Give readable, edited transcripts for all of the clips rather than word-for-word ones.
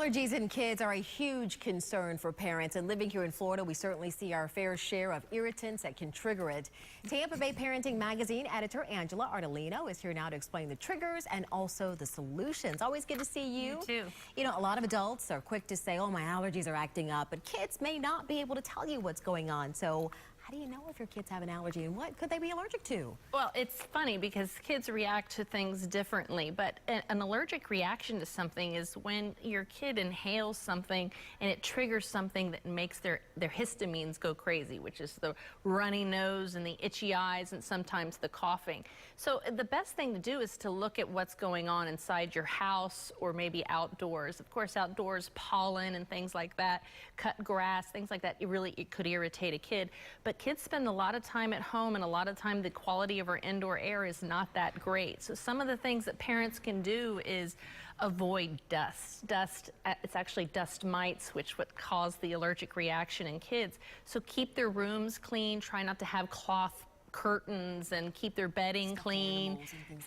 Allergies in kids are a huge concern for parents, and living here in Florida, we certainly see our fair share of irritants that can trigger it. Tampa Bay Parenting Magazine editor Angela Ardolino is here now to explain the triggers and also the solutions. Always good to see you. You too. You know, a lot of adults are quick to say, oh, my allergies are acting up, but kids may not be able to tell you what's going on. So how do you know if your kids have an allergy and what could they be allergic to? Well, it's funny because kids react to things differently, but an allergic reaction to something is when your kid inhales something and it triggers something that makes their histamines go crazy, which is the runny nose and the itchy eyes and sometimes the coughing. So the best thing to do is to look at what's going on inside your house or maybe outdoors. Of course, outdoors, pollen and things like that, cut grass, things like that, it could irritate a kid. But kids spend a lot of time at home, and a lot of time the quality of our indoor air is not that great. So some of the things that parents can do is avoid dust. It's actually dust mites, which would cause the allergic reaction in kids. So keep their rooms clean, try not to have cloth curtains and keep their bedding clean.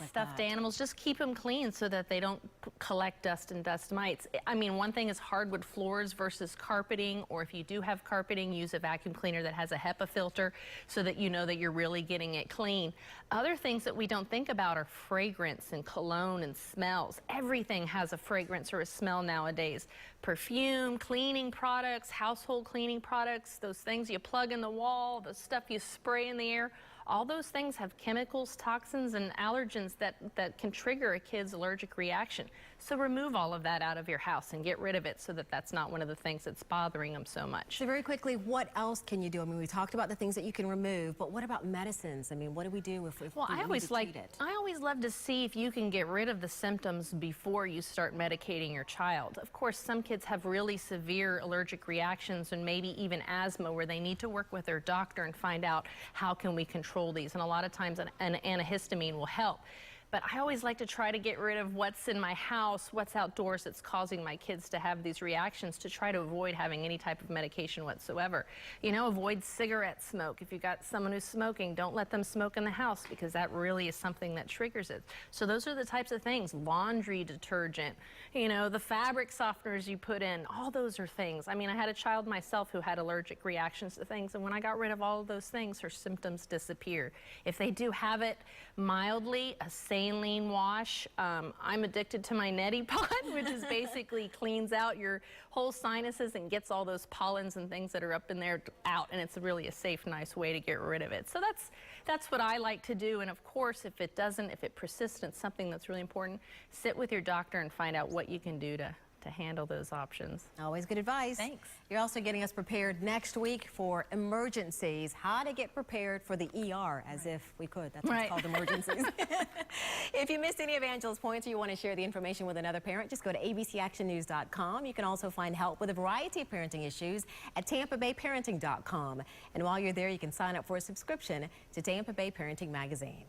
Stuffed animals, just keep them clean so that they don't collect dust and dust mites. I mean, one thing is hardwood floors versus carpeting, or if you do have carpeting, use a vacuum cleaner that has a HEPA filter so that you know that you're really getting it clean. Other things that we don't think about are fragrance and cologne and smells. Everything has a fragrance or a smell nowadays. Perfume, cleaning products, household cleaning products, those things you plug in the wall, the stuff you spray in the air. All those things have chemicals, toxins, and allergens that can trigger a kid's allergic reaction. So remove all of that out of your house and get rid of it so that that's not one of the things that's bothering them so much. So very quickly, what else can you do? I mean, we talked about the things that you can remove, but what about medicines? I mean, what do we do if well, we need to treat it? I always love to see if you can get rid of the symptoms before you start medicating your child. Of course, some kids have really severe allergic reactions and maybe even asthma where they need to work with their doctor and find out how can we control these. And a lot of times an antihistamine will help. But I always like to try to get rid of what's in my house, what's outdoors that's causing my kids to have these reactions, to try to avoid having any type of medication whatsoever. You know, avoid cigarette smoke. If you've got someone who's smoking, don't let them smoke in the house because that really is something that triggers it. So those are the types of things. Laundry detergent, you know, the fabric softeners you put in, all those are things. I mean, I had a child myself who had allergic reactions to things, and when I got rid of all of those things, her symptoms disappeared. If they do have it mildly, a saline wash. I'm addicted to my neti pot, which is basically cleans out your whole sinuses and gets all those pollens and things that are up in there out, and it's really a safe, nice way to get rid of it. So that's what I like to do. And of course, if it persists, and it's something that's really important, sit with your doctor and find out what you can do to handle those options. Always good advice. Thanks. You're also getting us prepared next week for emergencies. How to get prepared for the ER, as if we could. That's what's called emergencies. If you missed any of Angela's points or you want to share the information with another parent, just go to abcactionnews.com. You can also find help with a variety of parenting issues at tampabayparenting.com. And while you're there, you can sign up for a subscription to Tampa Bay Parenting Magazine.